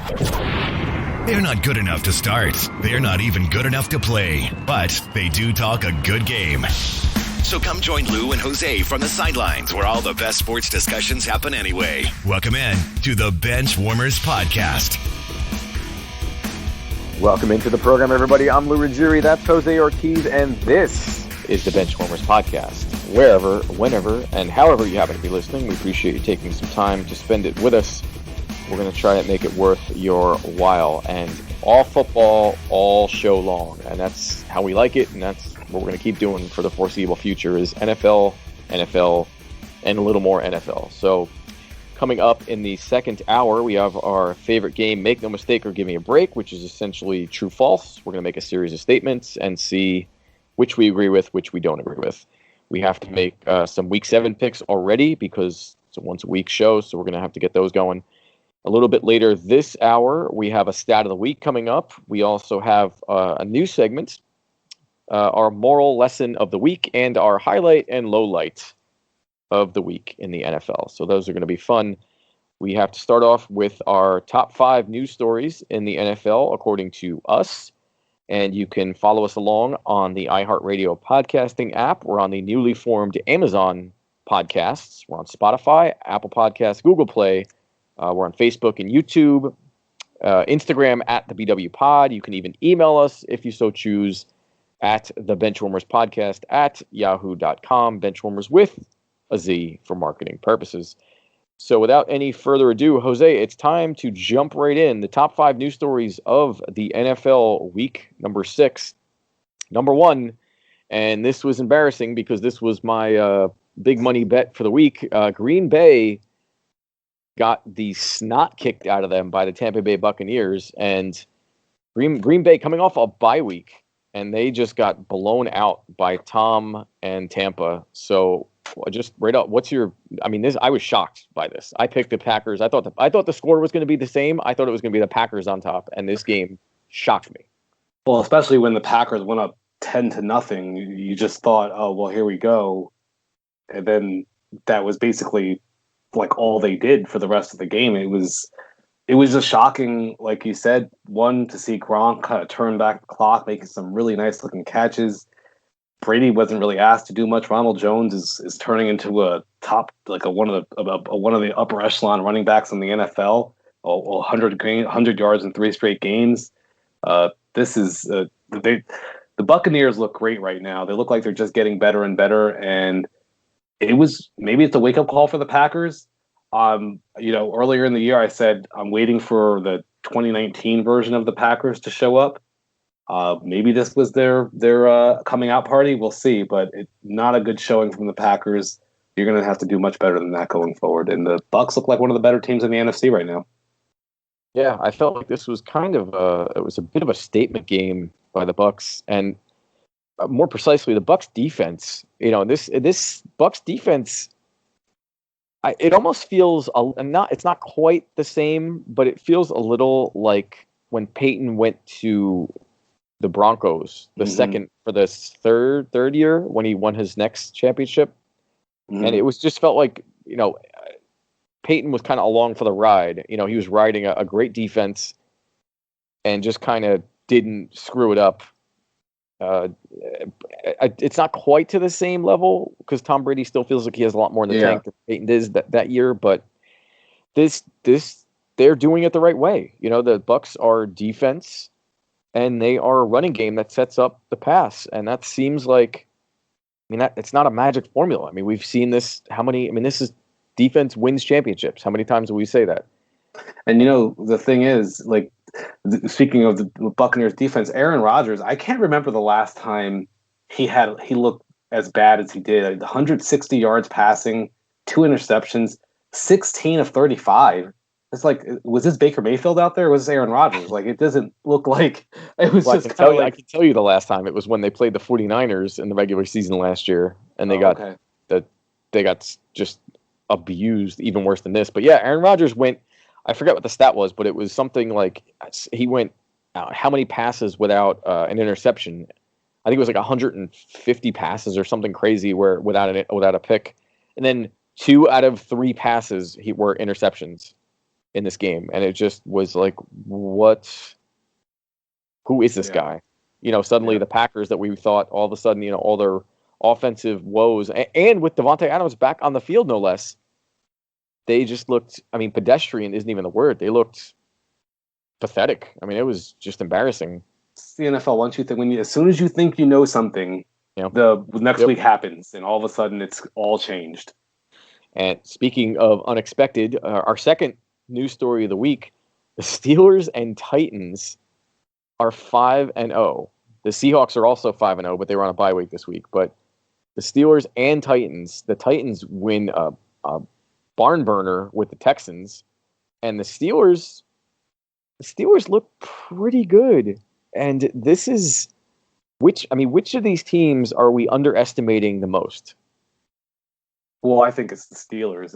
They're not good enough to start. They're not even good enough to play. But they do talk a good game. So come join Lou and Jose from the sidelines where all the best sports discussions happen anyway. Welcome in to the Benchwarmerz podcast. Welcome into the program, everybody. I'm Lou Ruggieri. That's Jose Ortiz. And this is the Benchwarmerz podcast. Wherever, whenever, and however you happen to be listening, we appreciate you taking some time to spend it with us. We're going to try and make it worth your while, and all football, all show long, and that's how we like it, and that's what we're going to keep doing for the foreseeable future is NFL, and a little more NFL. So coming up in the second hour, we have our favorite game, Make No Mistake or Give Me a Break, which is essentially true-false. We're going to make a series of statements and see which we agree with, which we don't agree with. We have to make some Week 7 picks already because it's a once-a-week show, so we're going to have to get those going. A little bit later this hour, we have a stat of the week coming up. We also have a new segment, our moral lesson of the week, and our highlight and low light of the week in the NFL. So those are going to be fun. We have to start off with our top 5 news stories in the NFL, according to us. And you can follow us along on the iHeartRadio podcasting app. We're on the newly formed Amazon podcasts. We're on Spotify, Apple Podcasts, Google Play. We're on Facebook and YouTube, Instagram at the BW Pod. You can even email us if you so choose at the Benchwarmers Podcast at yahoo.com. Benchwarmers with a Z for marketing purposes. So without any further ado, Jose, it's time to jump right in. The top 5 news stories of the NFL week number 6. Number 1, and this was embarrassing because this was my big money bet for the week. Green Bay got the snot kicked out of them by the Tampa Bay Buccaneers, and Green Bay coming off a bye week, and they just got blown out by Tom and Tampa. So just right up, I was shocked by this. I picked the Packers. I thought the score was going to be the same. I thought it was going to be the Packers on top, and this game shocked me. Well, especially when the Packers went up 10-0, you just thought, oh, well, here we go. And then that was basically like all they did for the rest of the game. It was just shocking, like you said, one, to see Gronk kind of turn back the clock, making some really nice looking catches. Brady wasn't really asked to do much. Ronald Jones is turning into a top, like one of the upper echelon running backs in the NFL. 100 yards in 3 straight games. The Buccaneers look great right now. They look like they're just getting better and better, and maybe it's a wake-up call for the Packers. Earlier in the year, I said I'm waiting for the 2019 version of the Packers to show up. Maybe this was their coming out party. We'll see, but it's not a good showing from the Packers. You're going to have to do much better than that going forward. And the Bucs look like one of the better teams in the NFC right now. Yeah, I felt like this was it was a bit of a statement game by the Bucs, and more precisely, the Bucs defense. This Bucs defense, it almost feels it's not quite the same, but it feels a little like when Peyton went to the Broncos, the second for the third year when he won his next championship, and it was just felt like Peyton was kind of along for the ride. He was riding a great defense, and just kind of didn't screw it up. It's not quite to the same level because Tom Brady still feels like he has a lot more in the tank than Peyton did that year. But they're doing it the right way. The Bucs are defense, and they are a running game that sets up the pass, and that seems like, it's not a magic formula. We've seen this. This is defense wins championships. How many times do we say that? And the thing is, like, speaking of the Buccaneers defense, Aaron Rodgers, I can't remember the last time he looked as bad as he did. 160 yards passing, 2 interceptions, 16 of 35. It's like, was this Baker Mayfield out there, or was this Aaron Rodgers? Like, it doesn't look like it was just kind of like... I can tell you the last time. It was when they played the 49ers in the regular season last year, and they got just abused even worse than this. But yeah, Aaron Rodgers went, I forget what the stat was, but it was something like he went how many passes without an interception? I think it was like 150 passes or something crazy where without a pick, and then 2 out of 3 passes were interceptions. in this game, and it just was like, what? Who is this guy? Suddenly the Packers that we thought all of a sudden, all their offensive woes, and with Devontae Adams back on the field, no less, they just looked, pedestrian isn't even the word. They looked pathetic. It was just embarrassing. It's the NFL. Once you think, as soon as you think you know something, the next week happens, and all of a sudden it's all changed. And speaking of unexpected, our second news story of the week, the Steelers and Titans are 5-0. The Seahawks are also 5-0, but they were on a bye week this week. But the Steelers and Titans, the Titans win a barn burner with the Texans, and the Steelers look pretty good. And this is which of these teams are we underestimating the most? Well, I think it's the Steelers.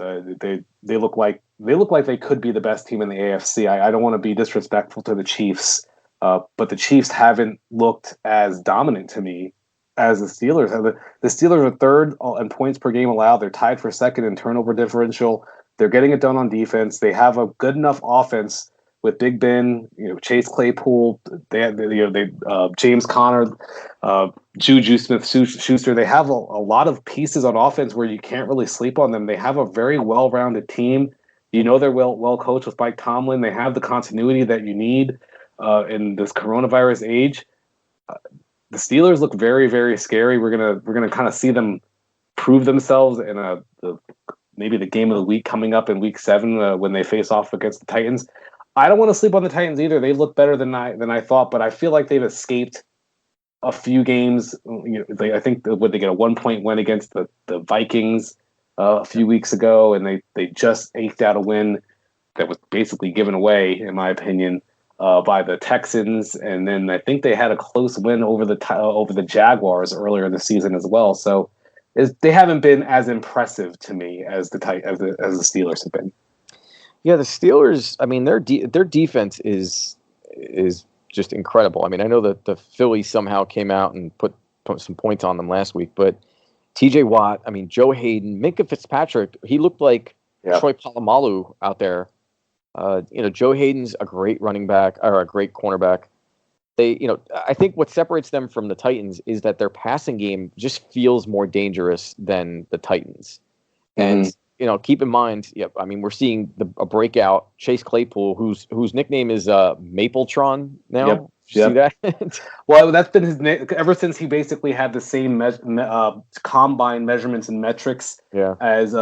They look like they could be the best team in the AFC. I don't want to be disrespectful to the Chiefs, but the Chiefs haven't looked as dominant to me as the Steelers have. The Steelers are third in points per game allowed. They're tied for second in turnover differential. They're getting it done on defense. They have a good enough offense with Big Ben, Chase Claypool. They James Conner, Juju Smith-Schuster. They have a lot of pieces on offense where you can't really sleep on them. They have a very well-rounded team. They're well coached with Mike Tomlin. They have the continuity that you need in this coronavirus age. The Steelers look very, very scary. We're gonna kind of see them prove themselves in maybe the game of the week coming up in Week 7 when they face off against the Titans. I don't want to sleep on the Titans either. They look better than I thought, but I feel like they've escaped a few games. I think they get a 1-point win against the Vikings a few weeks ago, and they just eked out a win that was basically given away, in my opinion, by the Texans. And then I think they had a close win over the Jaguars earlier in the season as well. So they haven't been as impressive to me as the Steelers have been. Yeah, the Steelers, their defense is just incredible. I know that the Phillies somehow came out and put some points on them last week, but TJ Watt, Joe Hayden, Minkah Fitzpatrick, he looked like Troy Polamalu out there. Joe Hayden's a great running back or a great cornerback. I think what separates them from the Titans is that their passing game just feels more dangerous than the Titans. And keep in mind, we're seeing a breakout Chase Claypool, whose nickname is Mapletron now. Yep. See that? Well, that's been his name ever since he basically had the same combine measurements and metrics as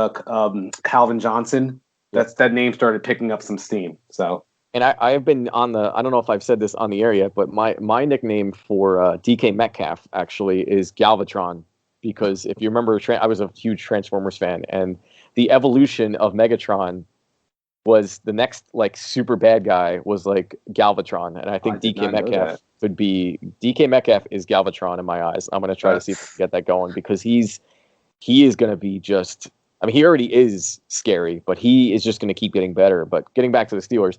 Calvin Johnson. That name started picking up some steam. So, and I've been on I don't know if I've said this on the air yet, but my nickname for DK Metcalf actually is Galvatron, because if you remember, I was a huge Transformers fan, and the evolution of Megatron was the next super bad guy was Galvatron, and I think DK Metcalf could be DK Metcalf is Galvatron in my eyes. I'm going to try to see if we can get that going, because he is going to be just. He already is scary, but he is just going to keep getting better. But getting back to the Steelers,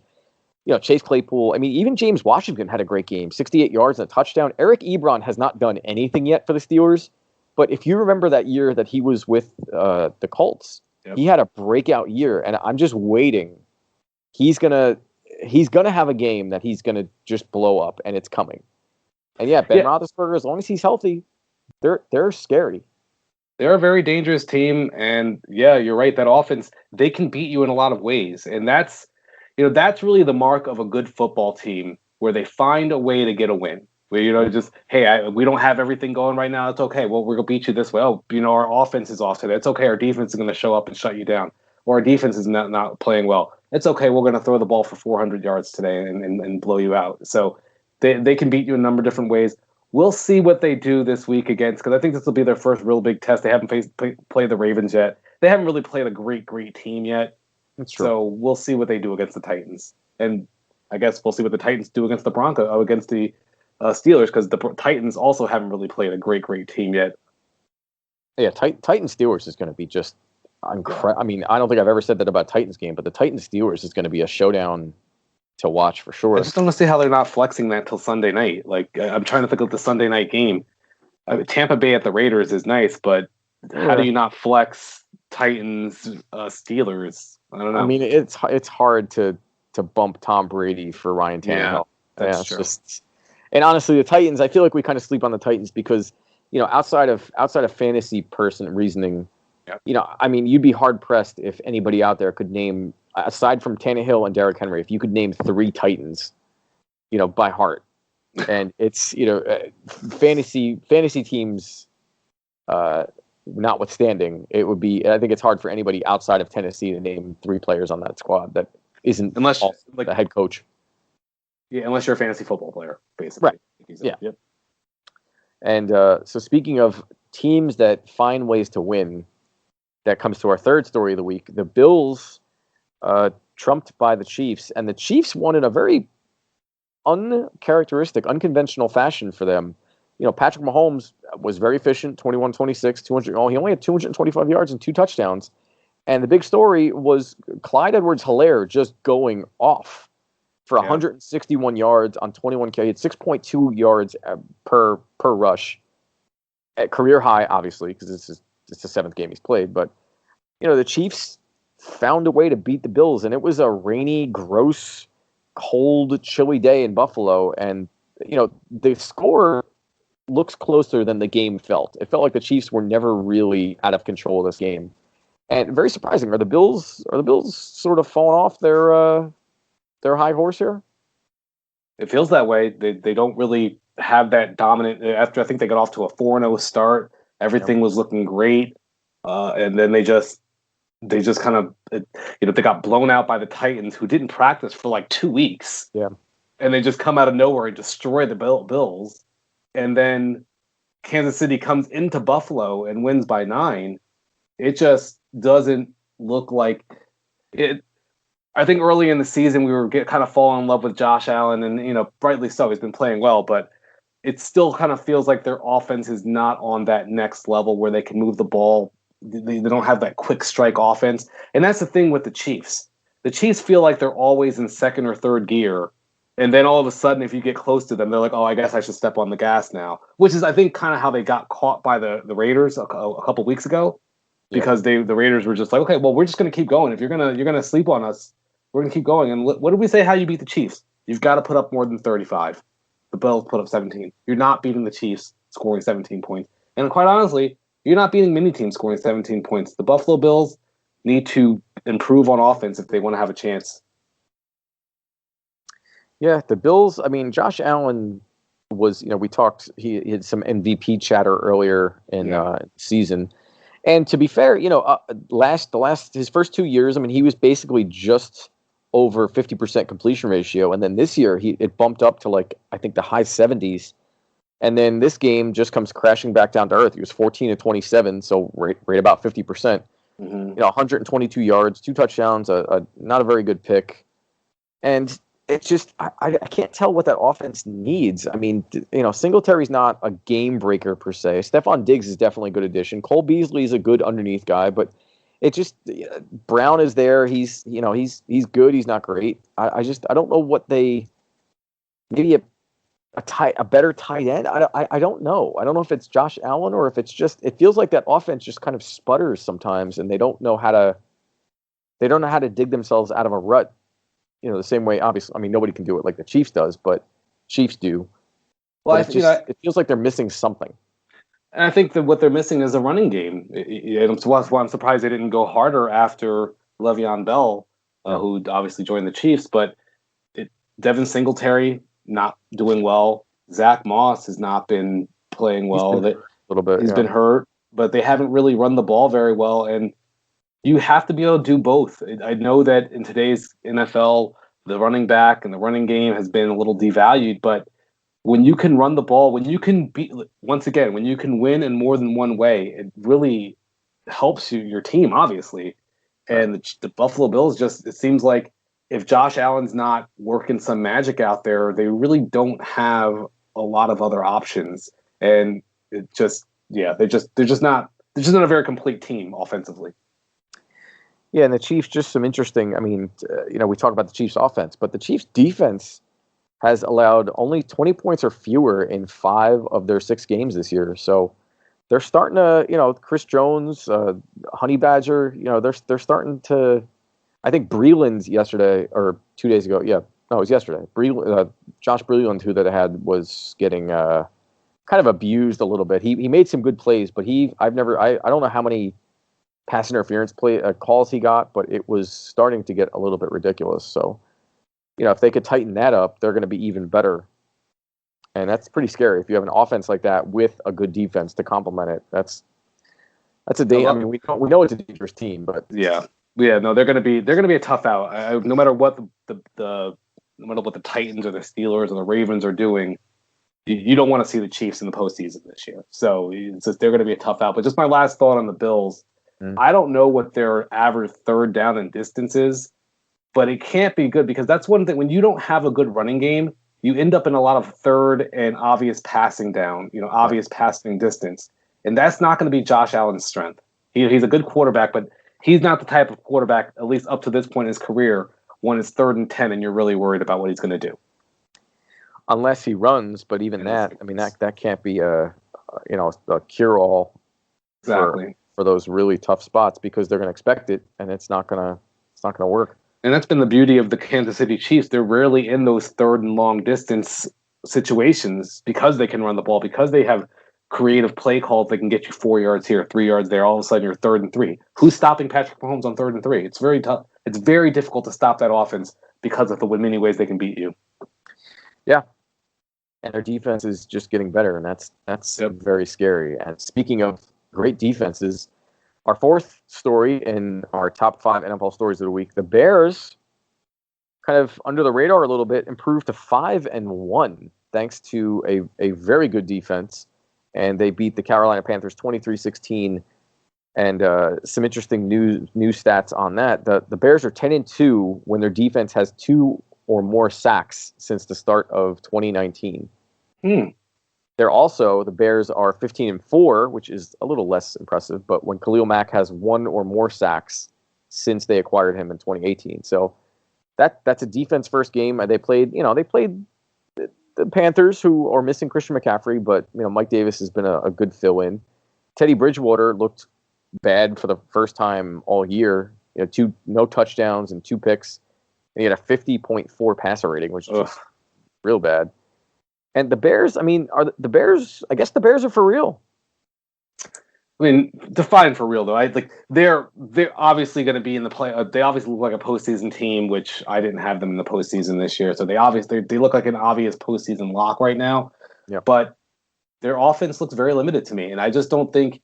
Chase Claypool. Even James Washington had a great game, 68 yards and a touchdown. Eric Ebron has not done anything yet for the Steelers, but if you remember that year that he was with the Colts. Yep. He had a breakout year, and I'm just waiting. He's gonna have a game that he's gonna just blow up, and it's coming. And Ben Roethlisberger, as long as he's healthy, they're scary. They're a very dangerous team, and you're right. That offense, they can beat you in a lot of ways, and that's really the mark of a good football team, where they find a way to get a win. Where just we don't have everything going right now. It's okay. Well, we're gonna beat you this way. Oh, our offense is off today. It's okay. Our defense is gonna show up and shut you down. Or our defense is not playing well. It's okay. We're gonna throw the ball for 400 yards today and blow you out. So they can beat you in a number of different ways. We'll see what they do this week against, because I think this will be their first real big test. They haven't played the Ravens yet. They haven't really played a great team yet. That's true. So we'll see what they do against the Titans, and I guess we'll see what the Titans do against the against the Steelers, because the Titans also haven't really played a great team yet. Yeah, Titans Steelers is going to be just incredible. I don't think I've ever said that about Titans game, but the Titans Steelers is going to be a showdown to watch for sure. I just don't see how they're not flexing that till Sunday night. I'm trying to think of the Sunday night game. Tampa Bay at the Raiders is nice, but how do you not flex Titans Steelers? I don't know. It's hard to to bump Tom Brady for Ryan Tannehill. That's true. And honestly, the Titans, I feel like we kind of sleep on the Titans because, outside of fantasy reasoning, I mean, you'd be hard pressed if anybody out there could name, aside from Tannehill and Derrick Henry, if you could name 3 Titans, by heart. And it's, fantasy teams, notwithstanding, it would be, I think it's hard for anybody outside of Tennessee to name 3 players on that squad that isn't unless like the head coach. Yeah, unless you're a fantasy football player, basically. Right. Yeah. Yep. And so speaking of teams that find ways to win, that comes to our third story of the week. The Bills trumped by the Chiefs, and the Chiefs won in a very uncharacteristic, unconventional fashion for them. Patrick Mahomes was very efficient, 21-26, 200. He only had 225 yards and 2 touchdowns. And the big story was Clyde Edwards-Helaire just going off for 161 yards on 21 carries. He had 6.2 yards per rush, at career high, obviously, because it's the 7th game he's played. But the Chiefs found a way to beat the Bills, and it was a rainy, gross, cold, chilly day in Buffalo. And the score looks closer than the game felt. It felt like the Chiefs were never really out of control of this game. And very surprising, are the Bills sort of falling off their high horse here? It feels that way. They don't really have that dominant. After I think they got off to a 4-0 start, everything was looking great, and then they just kind of they got blown out by the Titans, who didn't practice for like 2 weeks. Yeah, and they just come out of nowhere and destroy the Bills, and then Kansas City comes into Buffalo and wins by 9. It just doesn't look like it. I think early in the season we were kind of falling in love with Josh Allen, and rightly so. He's been playing well, but it still kind of feels like their offense is not on that next level where they can move the ball. They don't have that quick strike offense, and that's the thing with the Chiefs. The Chiefs feel like they're always in second or third gear, and then all of a sudden, if you get close to them, they're like, "Oh, I guess I should step on the gas now." Which is, I think, kind of how they got caught by the Raiders a couple weeks ago, because the Raiders were just like, "Okay, well, we're just going to keep going. If you're gonna sleep on us, we're going to keep going." And what did we say how you beat the Chiefs? You've got to put up more than 35. The Bills put up 17. You're not beating the Chiefs scoring 17 points. And quite honestly, you're not beating many teams scoring 17 points. The Buffalo Bills need to improve on offense if they want to have a chance. Yeah, the Bills, I mean, Josh Allen was, we talked, he had some MVP chatter earlier in season. And to be fair, his first 2 years, I mean, he was basically just over 50% completion ratio. And then this year, it bumped up to I think the high 70s. And then this game just comes crashing back down to earth. He was 14-27, so right about 50%. 122 yards, 2 touchdowns, not a very good pick. And it's just, I can't tell what that offense needs. I mean, Singletary's not a game breaker per se. Stephon Diggs is definitely a good addition. Cole Beasley is a good underneath guy, but it just, Brown is there. He's good. He's not great. I don't know what maybe a better tight end. I don't know. I don't know if it's Josh Allen or if it's just, it feels like that offense just kind of sputters sometimes, and they don't know how to dig themselves out of a rut. The same way, obviously, I mean, nobody can do it like the Chiefs does, but Chiefs do. Well, it feels like they're missing something. And I think that what they're missing is a running game. I'm surprised they didn't go harder after Le'Veon Bell, who obviously joined the Chiefs. But Devin Singletary not doing well. Zach Moss has not been playing well. A little bit. He's been hurt, but they haven't really run the ball very well. And you have to be able to do both. I know that in today's NFL, the running back and the running game has been a little devalued, but when you can run the ball, when you can when you can win in more than one way, it really helps your team, obviously. And the Buffalo Bills it seems like if Josh Allen's not working some magic out there, they really don't have a lot of other options. And they're just not a very complete team offensively. Yeah, and the Chiefs, just some interesting, I mean, we talk about the Chiefs offense, but the Chiefs defense has allowed only 20 points or fewer in 5 of their 6 games this year. So they're starting to, Chris Jones, Honey Badger, they're starting to I think Breland yesterday or 2 days ago. Yeah, no, it was yesterday. Josh Breland, who that I had, was getting kind of abused a little bit. He made some good plays, but I don't know how many pass interference calls he got, but it was starting to get a little bit ridiculous. So, if they could tighten that up, they're going to be even better. And that's pretty scary if you have an offense like that with a good defense to complement it. That's a day. I mean, we know it's a dangerous team, but yeah. No, they're going to be a tough out. No matter what no matter what the Titans or the Steelers or the Ravens are doing, you don't want to see the Chiefs in the postseason this year. So they're going to be a tough out. But just my last thought on the Bills, I don't know what their average third down and distance is, but it can't be good because that's one thing. When you don't have a good running game, you end up in a lot of third and obvious passing down, obvious passing distance. And that's not going to be Josh Allen's strength. He's a good quarterback, but he's not the type of quarterback, at least up to this point in his career, when it's 3rd and 10 and you're really worried about what he's going to do. Unless he runs, but even that, I mean, that can't be a cure-all exactly for those really tough spots because they're going to expect it, and it's not going to work. And that's been the beauty of the Kansas City Chiefs. They're rarely in those third and long distance situations because they can run the ball, because they have creative play calls that can get you 4 yards here, 3 yards there. All of a sudden, you're 3rd and 3. Who's stopping Patrick Mahomes on 3rd and 3? It's very tough. It's very difficult to stop that offense because of the many ways they can beat you. Yeah. And their defense is just getting better, and that's very scary. And speaking of great defenses, our fourth story in our top 5 NFL stories of the week, the Bears, kind of under the radar a little bit, improved to 5-1 thanks to a very good defense, and they beat the Carolina Panthers 23-16. And some interesting news stats on that. The Bears are 10-2 when their defense has 2 or more sacks since the start of 2019. The Bears are 15-4, which is a little less impressive, but when Khalil Mack has 1 or more sacks since they acquired him in 2018. So that's a defense first game. They played the Panthers, who are missing Christian McCaffrey, but Mike Davis has been a good fill-in. Teddy Bridgewater looked bad for the first time all year. No touchdowns and 2 picks. And he had a 50.4 passer rating, which is just real bad. And the Bears, I mean, I guess the Bears are for real. I mean, define for real though. They're obviously going to be in the play. They obviously look like a postseason team, which I didn't have them in the postseason this year. So they look like an obvious postseason lock right now. Yeah. But their offense looks very limited to me, and I just don't think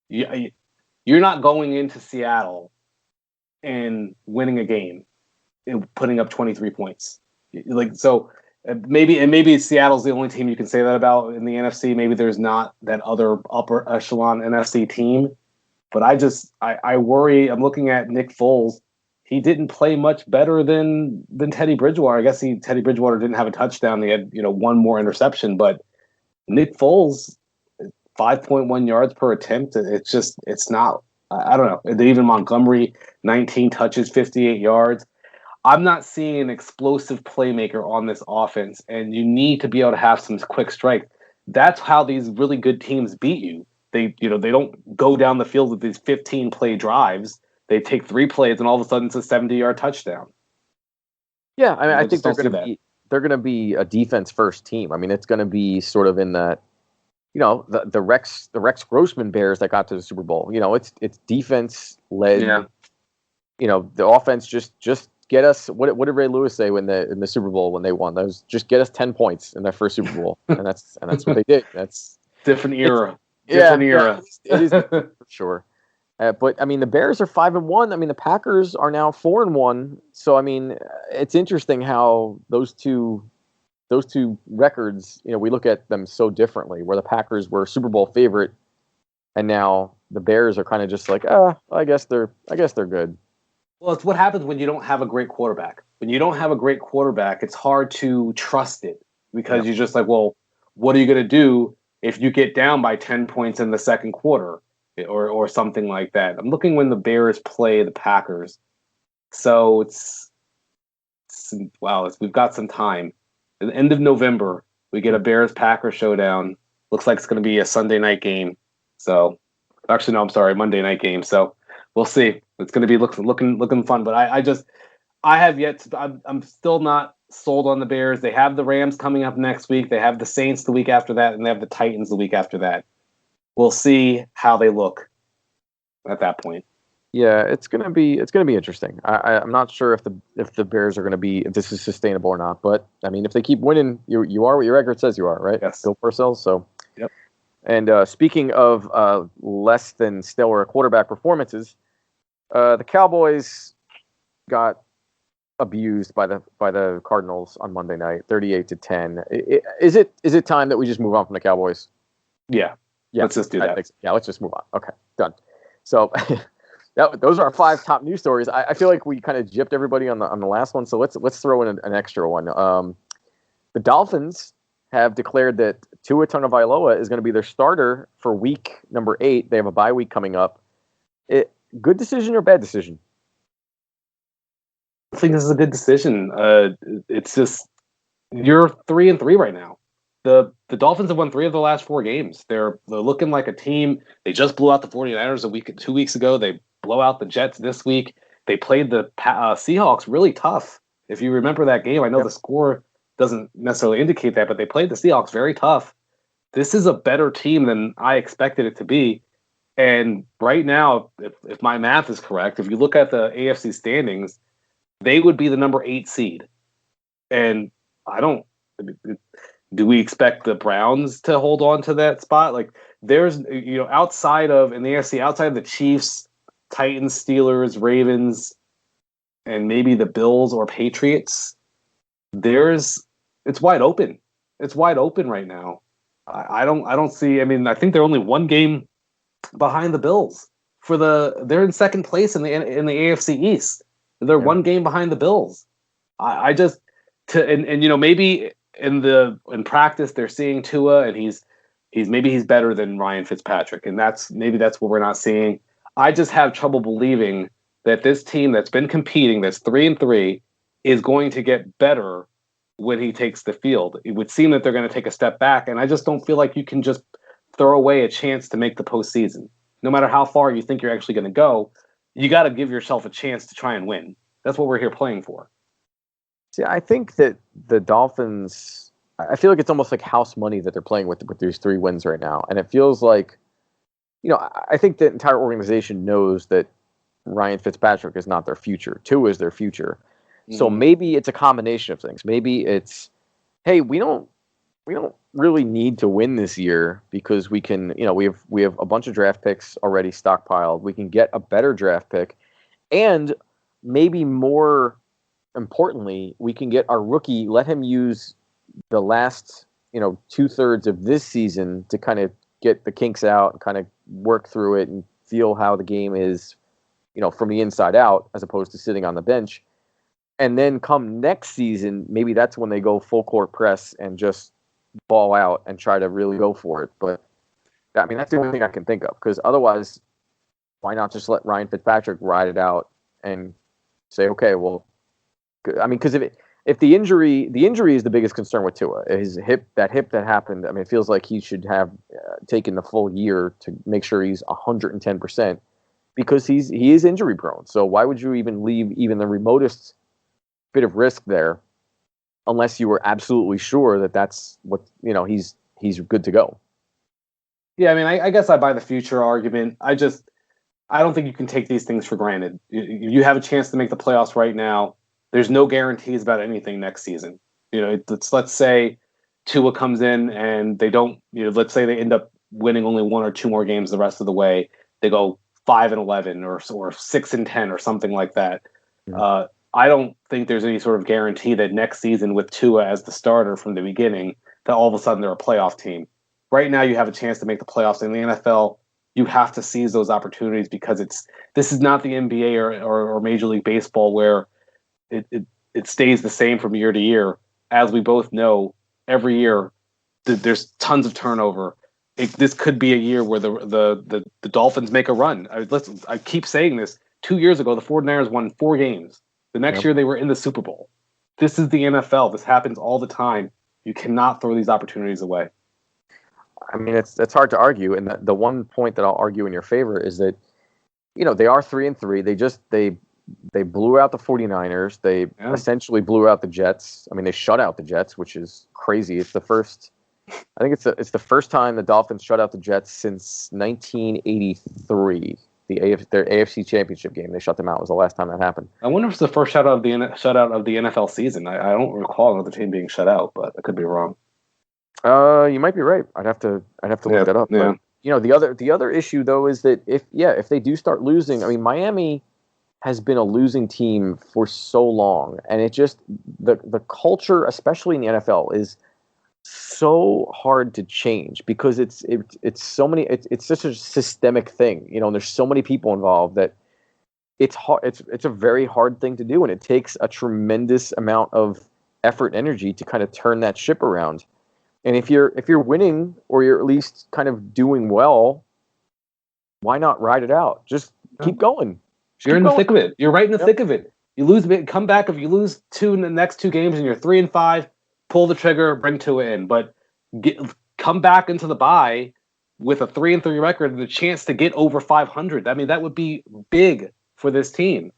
you're not going into Seattle and winning a game and putting up 23 points. Maybe Seattle's the only team you can say that about in the NFC. Maybe there's not that other upper echelon NFC team. But I worry. I'm looking at Nick Foles. He didn't play much better than Teddy Bridgewater. I guess Teddy Bridgewater didn't have a touchdown. He had 1 more interception. But Nick Foles, 5.1 yards per attempt. It's not. I don't know. Even Montgomery, 19 touches, 58 yards. I'm not seeing an explosive playmaker on this offense, and you need to be able to have some quick strike. That's how these really good teams beat you. They don't go down the field with these 15-play drives. They take 3 plays, and all of a sudden it's a 70-yard touchdown. Yeah, I mean, I think they're going to be a defense first team. I mean, it's going to be sort of in that, the Rex Grossman Bears that got to the Super Bowl. It's defense led. Yeah. The offense just get us. What did Ray Lewis say in the Super Bowl when they won? That was just get us 10 points in their first Super Bowl, and that's what they did. That's different era. Different era. It is for sure. But I mean, the Bears are 5-1. I mean, the Packers are now 4-1. So I mean, it's interesting how those two records. We look at them so differently. Where the Packers were Super Bowl favorite, and now the Bears are kind of just like, I guess they're good. Well, it's what happens when you don't have a great quarterback. When you don't have a great quarterback, it's hard to trust it because you're just like, well, what are you going to do if you get down by 10 points in the second quarter or something like that? I'm looking when the Bears play the Packers. So we've got some time. At the end of November, we get a Bears-Packers showdown. Looks like it's going to be a Sunday night game. So, actually, no, I'm sorry, Monday night game. So, we'll see. It's going to be looking fun. But I have yet to. I'm still not sold on the Bears. They have the Rams coming up next week. They have the Saints the week after that, and they have the Titans the week after that. We'll see how they look at that point. Yeah, it's gonna be interesting. I'm not sure if the Bears are gonna be, if this is sustainable or not. But I mean, if they keep winning, you are what your record says you are, right? Yes. Bill Parcells. So. Yep. And speaking of less than stellar quarterback performances, the Cowboys got abused by the Cardinals on Monday night, 38-10. Is it time that we just move on from the Cowboys? Yeah. Let's just do that. Let's just move on. Okay, done. So those are our 5 top news stories. I feel like we kind of gypped everybody on the last one, so let's throw in an extra one. The Dolphins have declared that Tua Tagovailoa is going to be their starter for week number 8. They have a bye week coming up. Good decision or bad decision? I think this is a good decision. It's just you're 3-3 right now. The Dolphins have won 3 of the last 4 games. They're looking like a team. They just blew out the 49ers 2 weeks ago. They blow out the Jets this week. They played the Seahawks really tough. If you remember that game, I know the score doesn't necessarily indicate that, but they played the Seahawks very tough. This is a better team than I expected it to be. And right now, if my math is correct, if you look at the AFC standings, they would be the number 8 seed. And do we expect the Browns to hold on to that spot? Like, there's, outside of, in the AFC, outside of the Chiefs, Titans, Steelers, Ravens, and maybe the Bills or Patriots, it's wide open. It's wide open right now. I don't see, I think they're only 1 game behind the Bills. They're in second place in the AFC East. They're 1 game behind the Bills. Maybe in practice they're seeing Tua and he's better than Ryan Fitzpatrick, and that's what we're not seeing. I just have trouble believing that this team that's been competing, that's 3-3, is going to get better when he takes the field. It would seem that they're going to take a step back, and I just don't feel like you can just throw away a chance to make the postseason. No matter how far you think you're actually going to go, you got to give yourself a chance to try and win. That's what we're here playing for. See, I think that the Dolphins, I feel like it's almost like house money that they're playing with these 3 wins right now. And it feels like, I think the entire organization knows that Ryan Fitzpatrick is not their future. Tua is their future. Mm-hmm. So maybe it's a combination of things. Maybe it's, hey, we don't really need to win this year because we can, we have a bunch of draft picks already stockpiled. We can get a better draft pick, and maybe more importantly, we can get our rookie, let him use the last, 2/3 of this season to kind of get the kinks out and kind of work through it and feel how the game is, from the inside out, as opposed to sitting on the bench. And then come next season, maybe that's when they go full court press and just ball out and try to really go for it. But that's the only thing I can think of, because otherwise, why not just let Ryan Fitzpatrick ride it out and say, okay, well, because if the injury is the biggest concern with Tua, his hip that happened. It feels like he should have taken the full year to make sure he's 110%, because he is injury prone. So why would you even leave even the remotest bit of risk there, unless you were absolutely sure that that's what, he's good to go? Yeah, I guess I buy the future argument. I don't think you can take these things for granted. You have a chance to make the playoffs right now. There's no guarantees about anything next season. Let's say Tua comes in and they don't, let's say they end up winning only 1 or 2 more games the rest of the way. They go 5-11 or 6-10 or something like that. Mm-hmm. I don't think there's any sort of guarantee that next season with Tua as the starter from the beginning, that all of a sudden they're a playoff team. Right now you have a chance to make the playoffs in the NFL. You have to seize those opportunities, because this is not the NBA or Major League Baseball where it stays the same from year to year. As we both know, every year there's tons of turnover. This could be a year where the Dolphins make a run. I keep saying this. 2 years ago, the 49ers won 4 games. The next year they were in the Super Bowl. This is the NFL. This happens all the time. You cannot throw these opportunities away. It's hard to argue. And the one point that I'll argue in your favor is that they are 3-3. They blew out the 49ers. They essentially blew out the Jets. I mean, they shut out the Jets, which is crazy. It's the first. I think it's the first time the Dolphins shut out the Jets since 1983. Their AFC Championship game. They shut them out. It was the last time that happened. I wonder if it's the first shutout of the NFL season. I don't recall another team being shut out, but I could be wrong. You might be right. I'd have to look that up. Yeah. But, the other issue though is that if they do start losing, I mean, Miami has been a losing team for so long, and it just the culture, especially in the NFL, is so hard to change because it's so many. It's such a systemic thing, and there's so many people involved that it's hard. It's a very hard thing to do, and it takes a tremendous amount of effort and energy to kind of turn that ship around. And if you're winning, or you're at least kind of doing well, why not ride it out? Just keep going. You're in the thick of it. You're right in the thick of it. You lose a bit, come back. If you lose 2 in the next 2 games and you're 3-5, pull the trigger, bring 2 in. But come back into the bye with a 3-3 record and the chance to get over 500. I mean, that would be big for this team.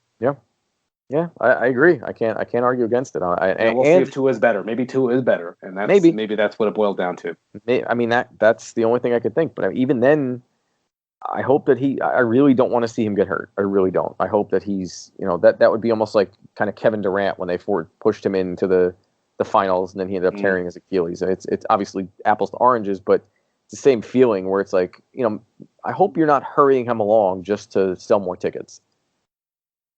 Yeah, I agree. I can't argue against it. We'll see if 2 is better. Maybe 2 is better, and maybe that's what it boils down to. I mean, that's the only thing I could think. But even then, I hope that I really don't want to see him get hurt. I really don't. I hope that he's, that would be almost like kind of Kevin Durant when they pushed him into the finals, and then he ended up tearing his Achilles. And it's obviously apples to oranges, but it's the same feeling where it's like, I hope you're not hurrying him along just to sell more tickets.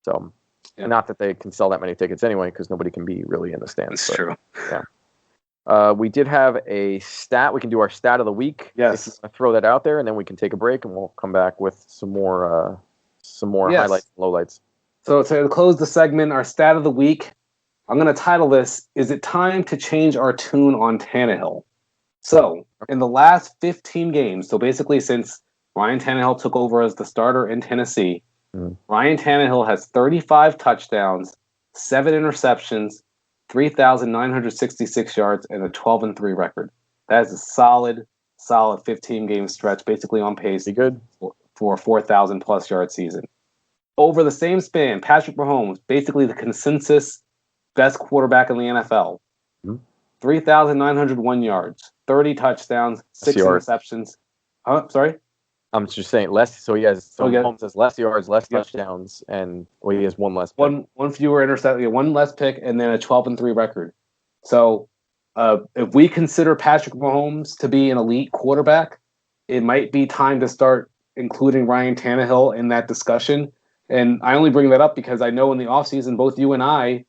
So. Yeah. Not that they can sell that many tickets anyway, because nobody can be really in the stands. That's true. Yeah. We did have a stat. We can do our stat of the week. Yes. If you want to throw that out there, and then we can take a break, and we'll come back with some more highlights and lowlights. So to close the segment, our stat of the week, I'm going to title this, "Is it time to change our tune on Tannehill?" So in the last 15 games, so basically since Ryan Tannehill took over as the starter in Tennessee, Ryan Tannehill has 35 touchdowns, 7 interceptions, 3,966 yards, and a 12-3 record. That is a solid 15-game stretch, basically on pace for a 4,000-plus yard season. Over the same span, Patrick Mahomes, basically the consensus best quarterback in the NFL, 3,901 yards, 30 touchdowns, 6 interceptions. Sorry? I'm just saying less. So Mahomes has less yards, less touchdowns, and he has one less pick. One fewer interception, one less pick, and then a 12-3 record. So if we consider Patrick Mahomes to be an elite quarterback, it might be time to start including Ryan Tannehill in that discussion. And I only bring that up because I know in the offseason, both you and I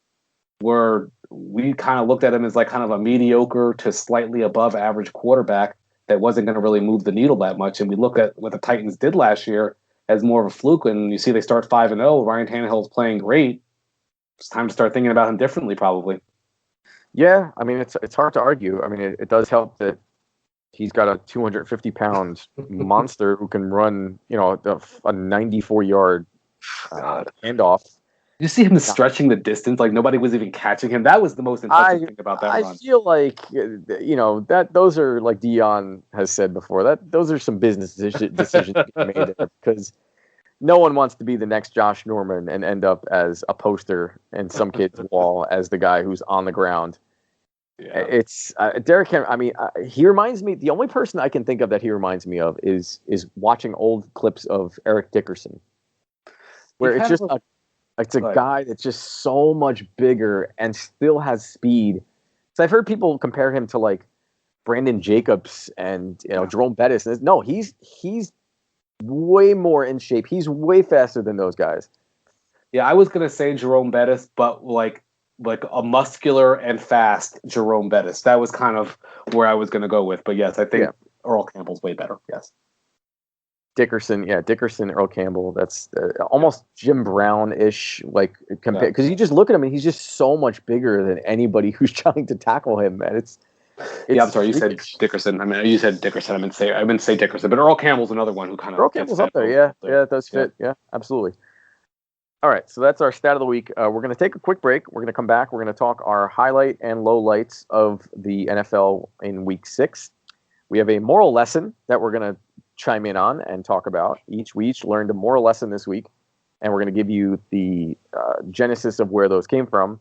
we kind of looked at him as like kind of a mediocre to slightly above average quarterback that wasn't going to really move the needle that much. And we look at what the Titans did last year as more of a fluke. And you see they start 5-0. Ryan Tannehill is playing great. It's time to start thinking about him differently, probably. Yeah, I mean, it's hard to argue. I mean, it does help that he's got a 250-pound monster who can run, a 94-yard handoff. You see him stretching the distance like nobody was even catching him. That was the most impressive thing about that run. I feel like that those are, like Dion has said before, those are some business decisions made there, because no one wants to be the next Josh Norman and end up as a poster in some kid's wall as the guy who's on the ground. Yeah. It's Derrick Henry. I mean, he reminds me. The only person I can think of that he reminds me of is watching old clips of Eric Dickerson, where it's just it's a guy that's just so much bigger and still has speed. So I've heard people compare him to like Brandon Jacobs and Jerome Bettis. And no, he's way more in shape. He's way faster than those guys. Yeah, I was gonna say Jerome Bettis, but like a muscular and fast Jerome Bettis. That was kind of where I was gonna go with. But yes, I think Earl Campbell's way better. Yes. Dickerson, Earl Campbell. That's almost Jim Brown-ish, like compared, because you just look at him and he's just so much bigger than anybody who's trying to tackle him, and it's I'm sorry, you said Dickerson. I mean, you said Dickerson. I meant to say Dickerson, but Earl Campbell's another one who kind of Earl Campbell's up there. Yeah, it does fit. Yeah, absolutely. All right, so that's our stat of the week. We're going to take a quick break. We're going to come back. We're going to talk our highlight and lowlights of the NFL in Week 6. We have a moral lesson that we're going to chime in on and talk about. We each learned a moral lesson this week, and we're going to give you the genesis of where those came from.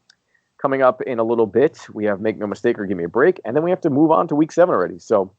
Coming up in a little bit, we have Make No Mistake or Give Me a Break, and then we have to move on to Week 7 already. So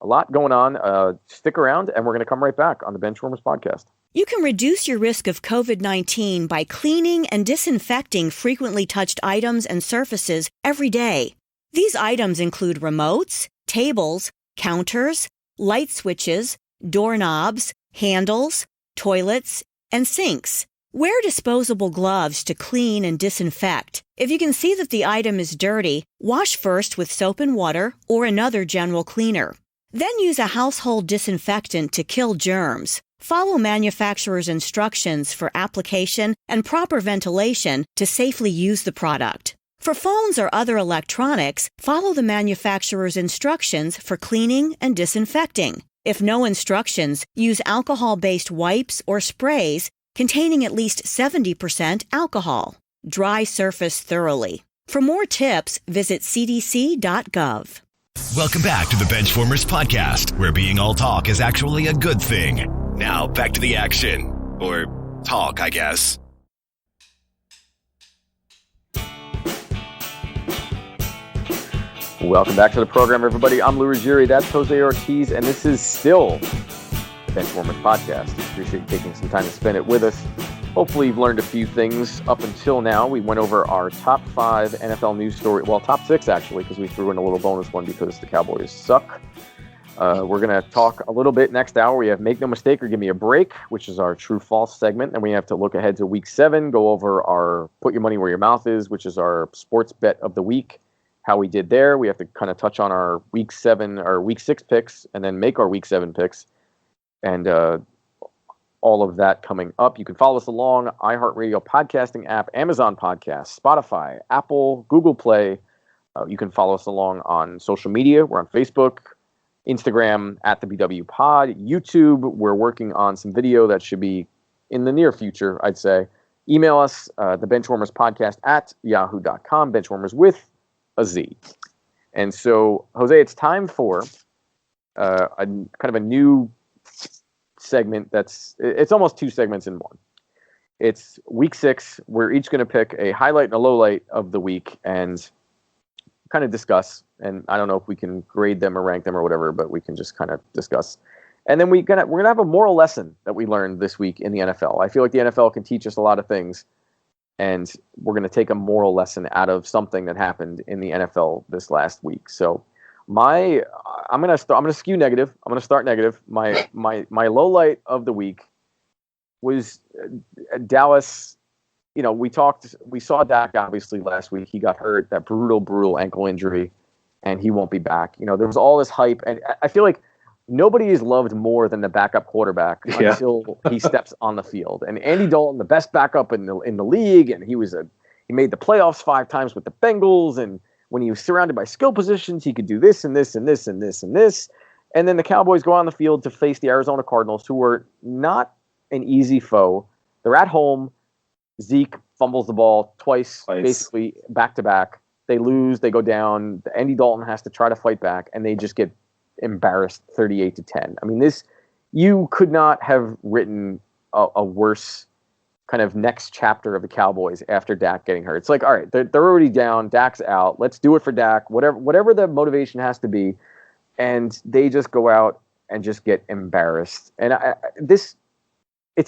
a lot going on. Stick around, and we're going to come right back on the Benchwarmerz podcast. You can reduce your risk of COVID-19 by cleaning and disinfecting frequently touched items and surfaces every day. These items include remotes, tables, counters, light switches, doorknobs, handles, toilets, and sinks. Wear disposable gloves to clean and disinfect. If you can see that the item is dirty, wash first with soap and water or another general cleaner. Then use a household disinfectant to kill germs. Follow manufacturer's instructions for application and proper ventilation to safely use the product. For phones or other electronics, follow the manufacturer's instructions for cleaning and disinfecting. If no instructions, use alcohol-based wipes or sprays containing at least 70% alcohol. Dry surface thoroughly. For more tips, visit cdc.gov. Welcome back to the Benchwarmers podcast, where being all talk is actually a good thing. Now, back to the action. Or talk, I guess. Welcome back to the program, everybody. I'm Lou Ruggieri. That's Jose Ortiz, and this is still the Benchwarmers podcast. Appreciate you taking some time to spend it with us. Hopefully, you've learned a few things up until now. We went over our top 5 NFL news story. Well, top 6, actually, because we threw in a little bonus one because the Cowboys suck. We're going to talk a little bit next hour. We have Make No Mistake or Give Me a Break, which is our true-false segment. And we have to look ahead to Week 7, go over our Put Your Money Where Your Mouth Is, which is our sports bet of the week, how we did there. We have to kind of touch on our Week 7 or Week 6 picks and then make our Week 7 picks. And all of that coming up. You can follow us along iHeartRadio podcasting app, Amazon Podcasts, Spotify, Apple, Google Play. You can follow us along on social media. We're on Facebook, Instagram at the BW Pod, YouTube. We're working on some video that should be in the near future, I'd say. Email us, the Benchwarmers podcast at yahoo.com, Benchwarmers with a Z. And so, Jose, it's time for a kind of a new segment it's almost 2 segments in one. It's Week 6. We're each going to pick a highlight and a low light of the week and kind of discuss. And I don't know if we can grade them or rank them or whatever, but we can just kind of discuss. And then we're gonna have a moral lesson that we learned this week in the NFL. I feel like the NFL can teach us a lot of things, and we're going to take a moral lesson out of something that happened in the NFL this last week. So I'm going to skew negative. I'm going to start negative. My low light of the week was Dallas. You know, we saw Dak obviously last week. He got hurt, that brutal ankle injury, and he won't be back. You know, there was all this hype, and I feel like nobody is loved more than the backup quarterback until he steps on the field. And Andy Dalton, the best backup in the league, and he made the playoffs 5 times with the Bengals, and when he was surrounded by skill positions, he could do this and this and this and this and this. And then the Cowboys go on the field to face the Arizona Cardinals, who were not an easy foe. They're at home. Zeke fumbles the ball twice. Basically back-to-back. They lose. They go down. Andy Dalton has to try to fight back, and they just get embarrassed 38-10. I mean, you could not have written a worse kind of next chapter of the Cowboys after Dak getting hurt. It's like, all right, they're already down. Dak's out. Let's do it for Dak. Whatever the motivation has to be. And they just go out and just get embarrassed. And it's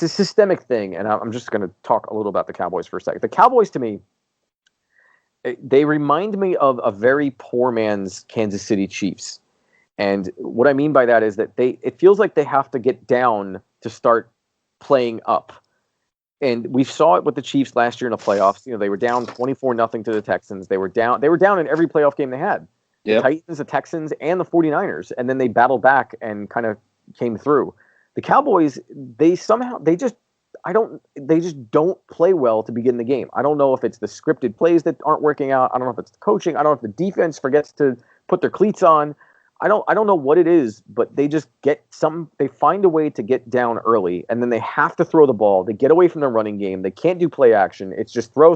a systemic thing. And I'm just going to talk a little about the Cowboys for a second. The Cowboys, to me, they remind me of a very poor man's Kansas City Chiefs. And what I mean by that is that it feels like they have to get down to start playing up. And we saw it with the Chiefs last year in the playoffs. You know, they were down 24-0 to the Texans. They were down in every playoff game they had. Yep. The Titans, the Texans, and the 49ers. And then they battled back and kind of came through. The Cowboys, they just don't play well to begin the game. I don't know if it's the scripted plays that aren't working out. I don't know if it's the coaching. I don't know if the defense forgets to put their cleats on. I don't know what it is, but they just they find a way to get down early, and then they have to throw the ball. They get away from the running game. They can't do play action. It's just throw,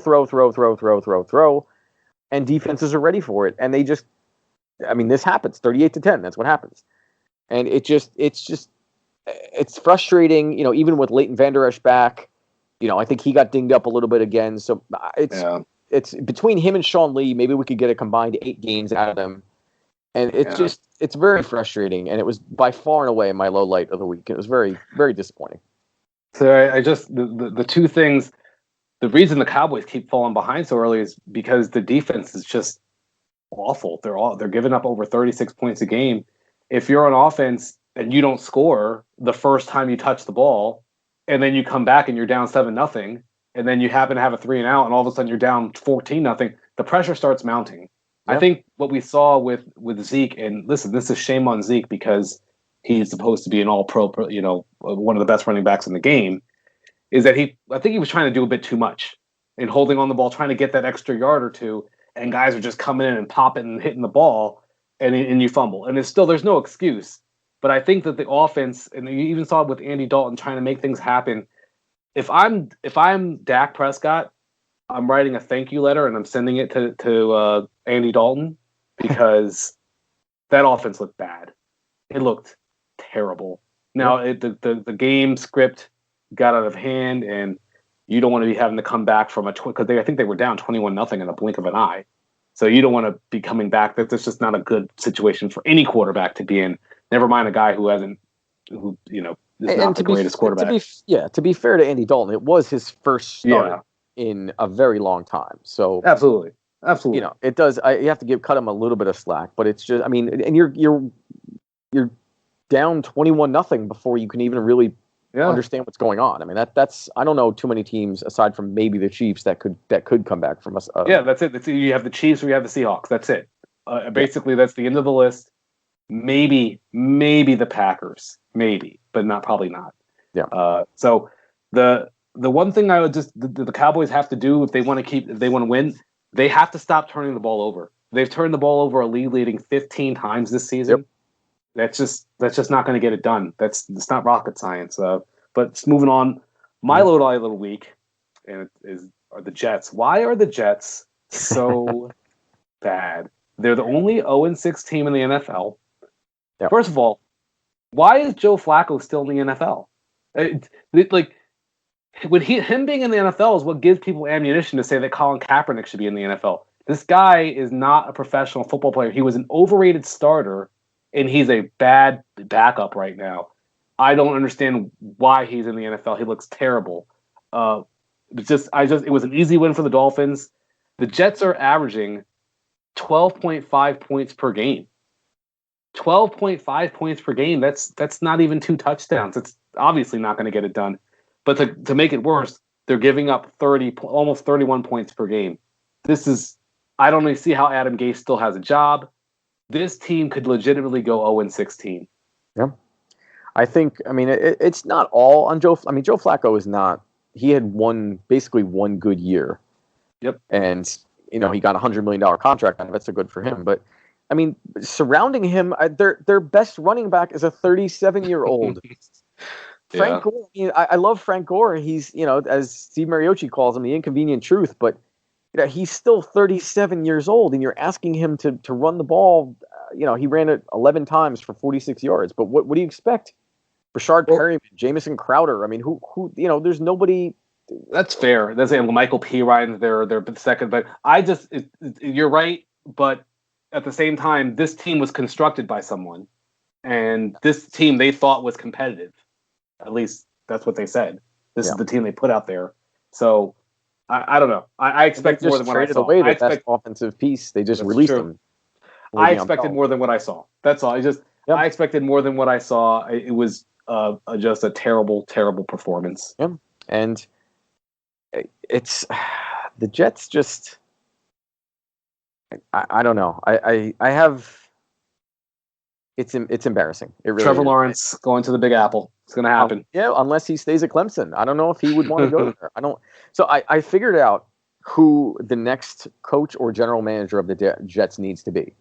and defenses are ready for it. And this happens 38-10. That's what happens. And it's just it's frustrating, even with Leighton Vander Esch back. I think he got dinged up a little bit again. So it's between him and Sean Lee. Maybe we could get a combined 8 games out of them. And it's very frustrating. And it was by far and away my low light of the week. It was very, very disappointing. So I just, the two things, the reason the Cowboys keep falling behind so early is because the defense is just awful. They're giving up over 36 points a game. If you're on offense and you don't score the first time you touch the ball, and then you come back and you're down 7-0, and then you happen to have a 3 and out, and all of a sudden you're down 14-0, the pressure starts mounting. Yep. I think what we saw with Zeke, and listen, this is shame on Zeke because he's supposed to be an all-pro, one of the best running backs in the game, is that I think he was trying to do a bit too much in holding on the ball, trying to get that extra yard or two, and guys are just coming in and popping and hitting the ball, and you fumble. And there's no excuse. But I think that the offense, and you even saw it with Andy Dalton trying to make things happen. If I'm Dak Prescott, I'm writing a thank you letter and I'm sending it to Andy Dalton because that offense looked bad. It looked terrible. Now the game script got out of hand, and you don't want to be having to come back from because I think they were down 21-0 in the blink of an eye. So you don't want to be coming back. That's just not a good situation for any quarterback to be in. Never mind a guy who is not the greatest quarterback. To be fair to Andy Dalton, it was his first start in a very long time. So absolutely, it does. You have to cut him a little bit of slack, but it's just, and you're down 21-0 before you can even really understand what's going on. I mean, that's I don't know too many teams aside from maybe the Chiefs that could come back from us. That's it. You have the Chiefs or you have the Seahawks. That's it. Basically, that's the end of the list. Maybe the Packers, but probably not. Yeah. So the one thing I would the Cowboys have to do if they want to win, they have to stop turning the ball over. They've turned the ball over a league-leading 15 times this season. Yep. That's just not going to get it done. It's not rocket science. But moving on, my low light of the week are the Jets. Why are the Jets so bad? They're the only 0-6 team in the NFL. Yep. First of all, why is Joe Flacco still in the NFL? Him being in the NFL is what gives people ammunition to say that Colin Kaepernick should be in the NFL. This guy is not a professional football player. He was an overrated starter, and he's a bad backup right now. I don't understand why he's in the NFL. He looks terrible. It was an easy win for the Dolphins. The Jets are averaging 12.5 points per game. 12.5 points per game. That's not even 2 touchdowns. It's obviously not going to get it done. But to make it worse, they're giving up almost 31 points per game. I don't really see how Adam Gase still has a job. This team could legitimately go 0-16. Yeah. I think, it's not all on Joe. Joe Flacco is not, he had basically one good year. Yep. And, he got a $100 million contract out of it, so good for him. But, surrounding him, their best running back is a 37-year-old. Frank Gore. I love Frank Gore. He's, as Steve Mariucci calls him, the inconvenient truth. But he's still 37 years old, and you're asking him to run the ball. He ran it 11 times for 46 yards. But what do you expect? Rashard Perryman, Jamison Crowder. Who? There's nobody. That's fair. That's Michael P. Ryan's their second. But you're right. But at the same time, this team was constructed by someone, and this team they thought was competitive. At least that's what they said. This is the team they put out there. So I don't know. I expect more than what I saw. Away the best offensive piece. They just released them. I expected more than what I saw. That's all. I expected more than what I saw. It was just a terrible, terrible performance. Yeah, and it's the Jets. Just I don't know. I have. It's embarrassing. It really Trevor is. Lawrence going to the Big Apple. It's going to happen. Unless he stays at Clemson. I don't know if he would want to go there. I don't. So I figured out who the next coach or general manager of the Jets needs to be.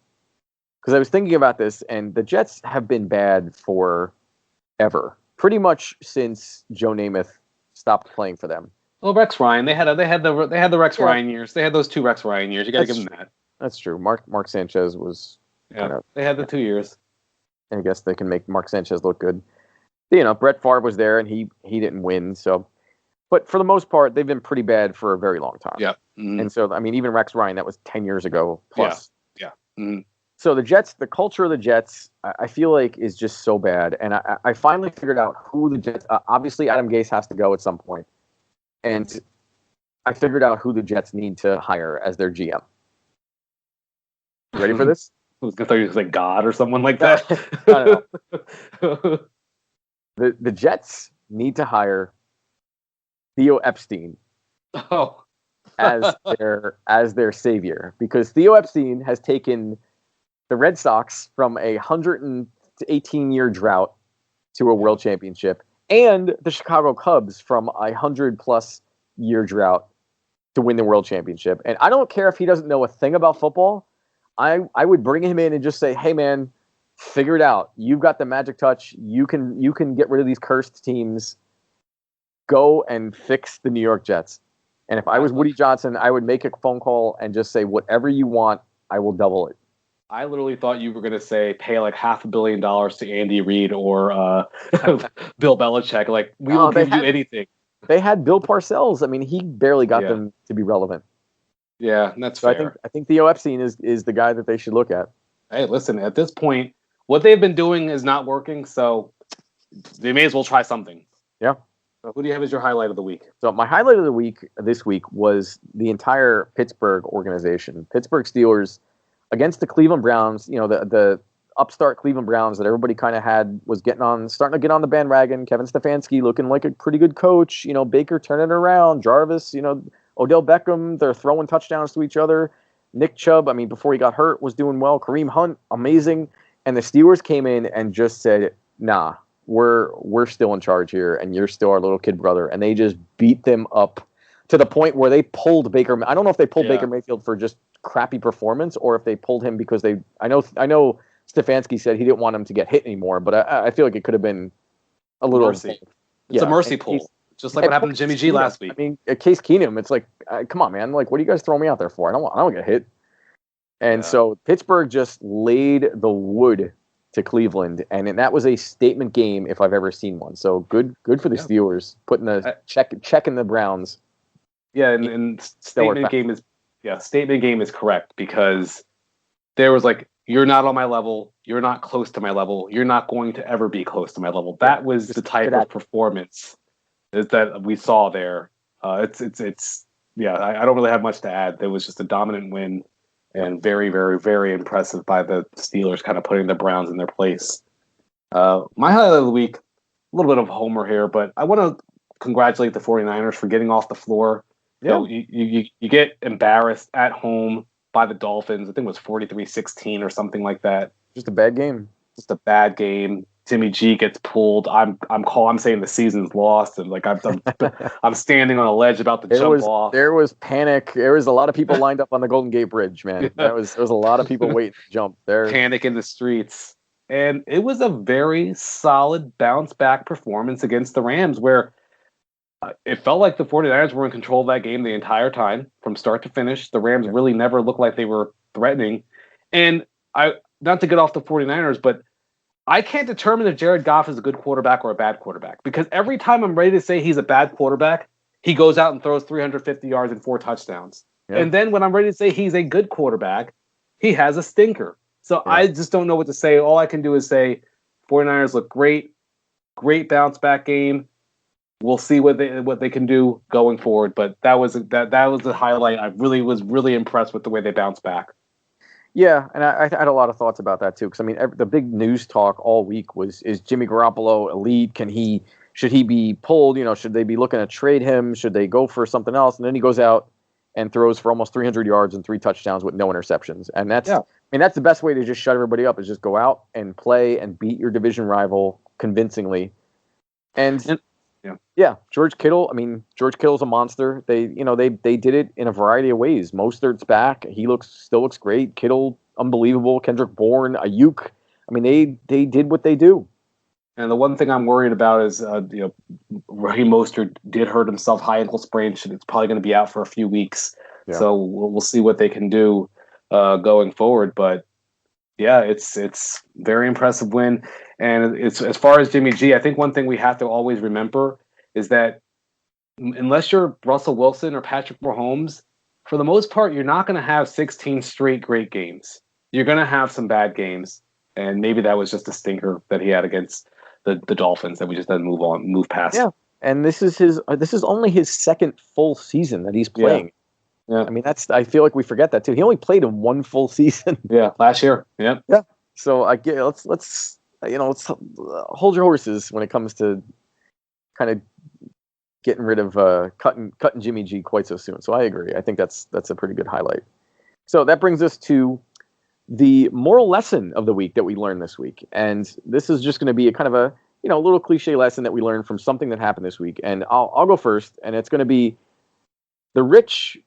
Because I was thinking about this, and the Jets have been bad forever. Pretty much since Joe Namath stopped playing for them. Well, Rex Ryan. They had the Rex Ryan years. They had those 2 Rex Ryan years. You got to give them that. That's true. Mark Sanchez was. Yeah, they had the 2 years. I guess they can make Mark Sanchez look good. Brett Favre was there and he didn't win. So, but for the most part, they've been pretty bad for a very long time. Yeah. Mm-hmm. And so, I mean, even Rex Ryan, that was 10 years ago plus. Yeah. Mm-hmm. So the Jets, the culture of the Jets, I feel like is just so bad. And I finally figured out who the Jets, obviously Adam Gase has to go at some point. And I figured out who the Jets need to hire as their GM. You ready for this? I was going to thought you was like God or someone like that. No. The Jets need to hire Theo Epstein as their savior, because Theo Epstein has taken the Red Sox from a 118-year drought to a world championship, and the Chicago Cubs from a 100+ year drought to win the world championship. And I don't care if he doesn't know a thing about football. I would bring him in and just say, hey man, figure it out. You've got the magic touch. You can get rid of these cursed teams. Go and fix the New York Jets. And if I was Woody Johnson, I would make a phone call and just say, whatever you want, I will double it. I literally thought you were going to say pay like $500 million to Andy Reid or Bill Belichick. Like, we will give you anything. They had Bill Parcells. I mean, he barely got them to be relevant. Yeah, that's fair. I think Theo Epstein is the guy that they should look at. Hey, listen, at this point, what they've been doing is not working, so they may as well try something. Yeah. So who do you have as your highlight of the week? So my highlight of the week this week was the entire Pittsburgh organization. Pittsburgh Steelers against the Cleveland Browns. The upstart Cleveland Browns that everybody kind of was starting to get on the bandwagon. Kevin Stefanski looking like a pretty good coach. Baker turning it around. Jarvis, Odell Beckham, they're throwing touchdowns to each other. Nick Chubb, I mean, before he got hurt, was doing well. Kareem Hunt, amazing. And the Steelers came in and just said, nah, we're still in charge here, and you're still our little kid brother. And they just beat them up to the point where they pulled Baker. I don't know if they pulled Baker Mayfield for just crappy performance or if they pulled him because I know Stefanski said he didn't want him to get hit anymore, but I feel like it could have been a little mercy. It's a mercy pull. Just like what happened to Jimmy G last week. I mean, Case Keenum, it's like, come on, man. Like, what are you guys throwing me out there for? I don't want to get hit. And so Pittsburgh just laid the wood to Cleveland, and that was a statement game if I've ever seen one. So good for the Steelers putting a check in the Browns. Yeah, and statement game is correct, because there was like, you're not on my level, you're not close to my level, you're not going to ever be close to my level. That was the type of performance that we saw there. I don't really have much to add. There was just a dominant win, and very, very, very impressive by the Steelers kind of putting the Browns in their place. My highlight of the week, a little bit of homer here, but I want to congratulate the 49ers for getting off the floor. Yeah. So you get embarrassed at home by the Dolphins. I think it was 43-16 or something like that. Just a bad game. Timmy G gets pulled. I'm saying the season's lost, and like I'm standing on a ledge about to jump off. There was panic. There was a lot of people lined up on the Golden Gate Bridge, man. There was a lot of people waiting to jump there. Panic in the streets. And it was a very solid bounce back performance against the Rams, where it felt like the 49ers were in control of that game the entire time from start to finish. The Rams really never looked like they were threatening. And not to get off the 49ers, but I can't determine if Jared Goff is a good quarterback or a bad quarterback, because every time I'm ready to say he's a bad quarterback, he goes out and throws 350 yards and 4 touchdowns. Yep. And then when I'm ready to say he's a good quarterback, he has a stinker. So I just don't know what to say. All I can do is say 49ers look great bounce back game. We'll see what they can do going forward. But that was the highlight. I was really impressed with the way they bounced back. Yeah, and I had a lot of thoughts about that too. Because I mean, the big news talk all week is Jimmy Garoppolo elite? Should he be pulled? Should they be looking to trade him? Should they go for something else? And then he goes out and throws for almost 300 yards and 3 touchdowns with no interceptions. And that's the best way to just shut everybody up, is just go out and play and beat your division rival convincingly. And George Kittle. I mean, George Kittle's a monster. They did it in a variety of ways. Mostert's back. He still looks great. Kittle, unbelievable. Kendrick Bourne, Ayuk. I mean, they did what they do. And the one thing I'm worried about is, Raheem Mostert did hurt himself, high ankle sprain. It's probably going to be out for a few weeks. Yeah. So we'll see what they can do going forward. But yeah, it's very impressive win. And it's as far as Jimmy G, I think one thing we have to always remember is that unless you're Russell Wilson or Patrick Mahomes, for the most part, you're not going to have 16 straight great games. You're going to have some bad games, and maybe that was just a stinker that he had against the Dolphins that we just didn't move past. Yeah, and this is only his second full season that he's playing. Yeah. I mean, I feel like we forget that too. He only played in one full season. Yeah, last year. Yeah. Yeah. So let's hold your horses when it comes to kind of getting rid of cutting Jimmy G quite so soon. So I agree. I think that's a pretty good highlight. So that brings us to the moral lesson of the week that we learned this week. And this is just going to be a kind of a little cliche lesson that we learned from something that happened this week. And I'll go first, and it's going to be the rich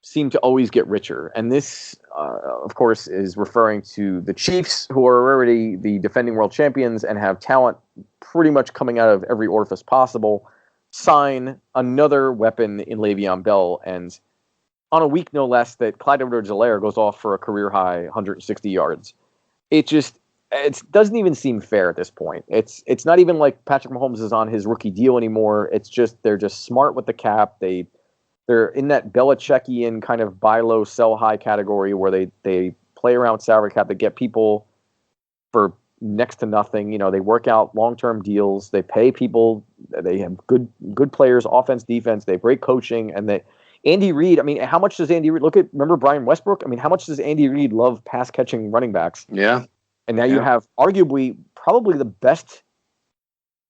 seem to always get richer. And this, of course, is referring to the Chiefs, who are already the defending world champions and have talent pretty much coming out of every orifice possible, sign another weapon in Le'Veon Bell, and on a week no less that Clyde Edwards-Helaire goes off for a career-high 160 yards. It doesn't even seem fair at this point. It's not even like Patrick Mahomes is on his rookie deal anymore. It's just they're just smart with the cap. They're in that Belichickian kind of buy low, sell high category where they play around salary cap. They get people for next to nothing. They work out long-term deals. They pay people. They have good players, offense, defense. They have great coaching. And Andy Reid, I mean, how much does Andy Reid remember Brian Westbrook? I mean, how much does Andy Reid love pass-catching running backs? Yeah. And now you have arguably probably the best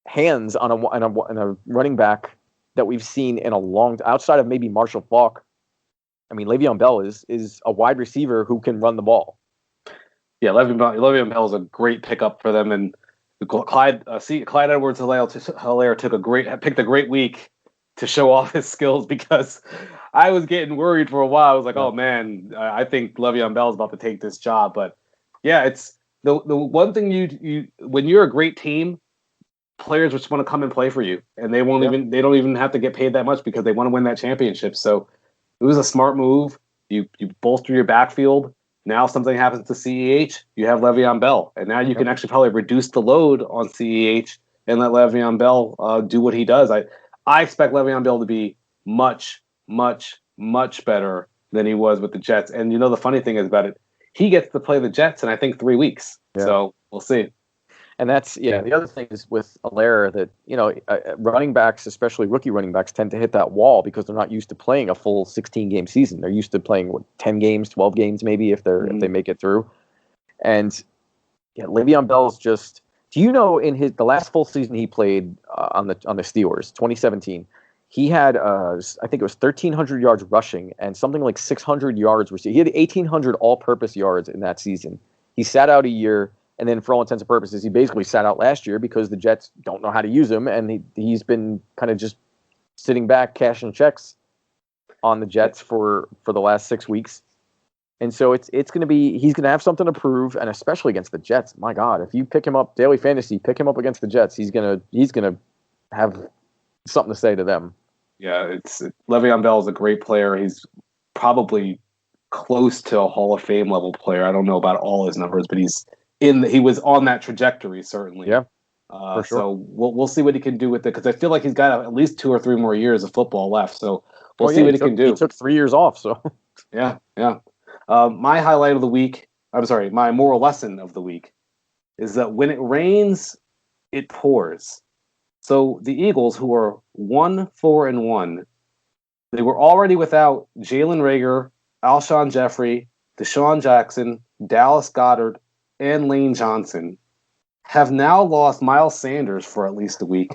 hands on a running back that we've seen in a long outside of maybe Marshall Faulk. I mean, Le'Veon Bell is a wide receiver who can run the ball. Yeah, Le'Veon Bell is a great pickup for them, and Clyde Edwards-Helaire picked a great week to show off his skills, because I was getting worried for a while. I was like, oh man, I think Le'Veon Bell is about to take this job. But yeah, it's the one thing you when you're a great team, players just want to come and play for you, and they don't even have to get paid that much because they want to win that championship. So it was a smart move. You bolster your backfield. Now, if something happens to CEH, you have Le'Veon Bell, and now you can actually probably reduce the load on CEH and let Le'Veon Bell do what he does. I expect Le'Veon Bell to be much, much, much better than he was with the Jets. And the funny thing is about it, he gets to play the Jets in I think 3 weeks. Yeah. So we'll see. And that's, the other thing is with Helaire that, running backs, especially rookie running backs, tend to hit that wall because they're not used to playing a full 16-game season. They're used to playing, 10 games, 12 games maybe if they make it through. And, Le'Veon Bell's just, in the last full season he played on the Steelers, 2017, he had, I think it was 1,300 yards rushing and something like 600 yards receiving. He had 1,800 all-purpose yards in that season. He sat out a year. And then for all intents and purposes, he basically sat out last year because the Jets don't know how to use him. And he's been kind of just sitting back, cashing checks on the Jets for the last 6 weeks. And so he's going to have something to prove. And especially against the Jets, my God, if you pick him up daily fantasy, pick him up against the Jets, he's going to have something to say to them. Yeah, Le'Veon Bell is a great player. He's probably close to a Hall of Fame level player. I don't know about all his numbers, but he was on that trajectory, certainly. Yeah, for sure. So we'll see what he can do with it, because I feel like he's got at least 2 or 3 more years of football left. So we'll see what he can do. He took 3 years off. So yeah. My highlight of the week, my moral lesson of the week, is that when it rains, it pours. So the Eagles, who are 1-4-1, they were already without Jalen Reagor, Alshon Jeffrey, Deshaun Jackson, Dallas Goedert, and Lane Johnson, have now lost Miles Sanders for at least a week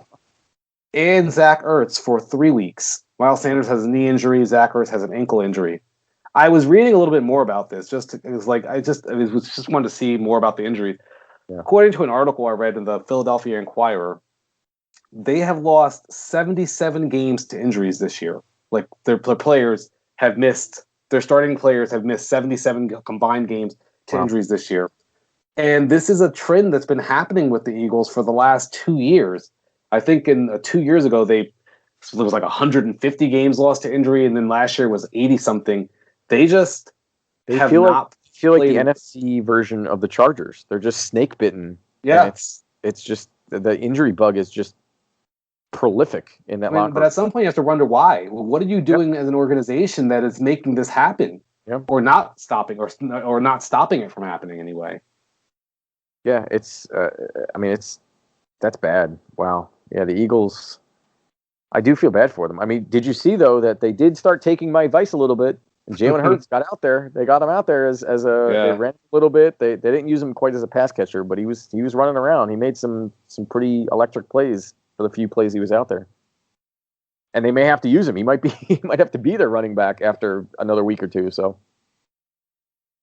and Zach Ertz for 3 weeks. Miles Sanders has a knee injury. Zach Ertz has an ankle injury. I was reading a little bit more about this. Just wanted to see more about the injury. Yeah. According to an article I read in the Philadelphia Inquirer, they have lost 77 games to injuries this year. Like their players have missed. Their starting players have missed 77 combined games to injuries this year. And this is a trend that's been happening with the Eagles for the last 2 years. I think 2 years ago, there was like 150 games lost to injury, and then last year was 80-something. They feel like the NFC version of the Chargers. They're just snake bitten Yeah. And it's just the injury bug is just prolific in that locker But at some point you have to wonder why. Well, what are you doing as an organization that is making this happen? Yep. Or not stopping or not stopping it from happening anyway. Yeah, it's that's bad. Wow. Yeah, the Eagles, I do feel bad for them. I mean, did you see though that they did start taking my advice a little bit? And Jalen Hurts got out there. They got him out there as they ran a little bit. They didn't use him quite as a pass catcher, but he was running around. He made some pretty electric plays for the few plays he was out there. And they may have to use him. He might have to be their running back after another week or two. So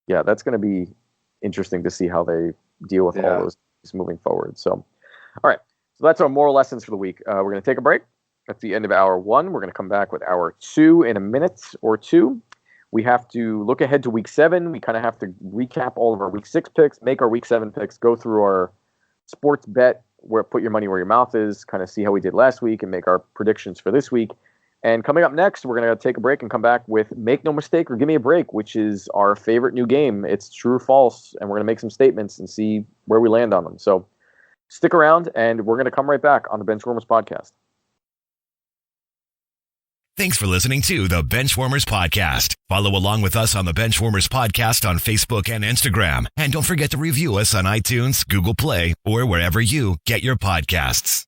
yeah, that's going to be interesting to see how they deal with all those things moving forward. So, all right. So that's our moral lessons for the week. We're going to take a break. That's the end of hour 1. We're going to come back with hour 2 in a minute or two. We have to look ahead to week 7. We kind of have to recap all of our week 6 picks, make our week 7 picks, go through our sports bet, where put your money where your mouth is, kind of see how we did last week and make our predictions for this week. And coming up next, we're going to take a break and come back with Make No Mistake or Give Me a Break, which is our favorite new game. It's true or false, and we're going to make some statements and see where we land on them. So stick around, and we're going to come right back on the Benchwarmerz podcast. Thanks for listening to the Benchwarmers Podcast. Follow along with us on the Benchwarmers Podcast on Facebook and Instagram. And don't forget to review us on iTunes, Google Play, or wherever you get your podcasts.